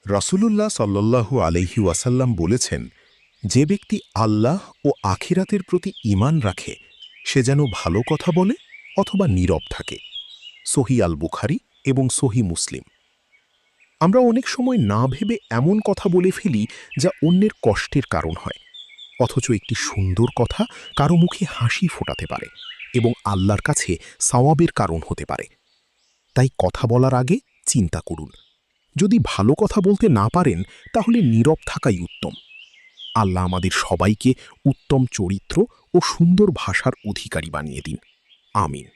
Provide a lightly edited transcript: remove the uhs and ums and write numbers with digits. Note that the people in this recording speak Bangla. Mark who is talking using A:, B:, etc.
A: রাসূলুল্লাহ সাল্লাল্লাহু আলাইহি ওয়াসাল্লাম বলেছেন, যে ব্যক্তি আল্লাহ ও আখিরাতের প্রতি ঈমান রাখে সে যেন ভালো কথা বলে অথবা নীরব থাকে। সহিহ আল বুখারী এবং সহিহ মুসলিম। আমরা অনেক সময় না ভেবে এমন কথা বলে ফেলি যা অন্যের কষ্টের কারণ হয়, অথচ একটি সুন্দর কথা কারো মুখে হাসি ফোটাতে পারে এবং আল্লাহর কাছে সওয়াবের কারণ হতে পারে। তাই কথা বলার আগে চিন্তা করুন। যদি ভালো কথা বলতে না পারেন তাহলে নীরব থাকাই উত্তম। আল্লাহ আমাদের সবাইকে উত্তম চরিত্র ও সুন্দর ভাষার অধিকারী বানিয়ে দিন। আমিন।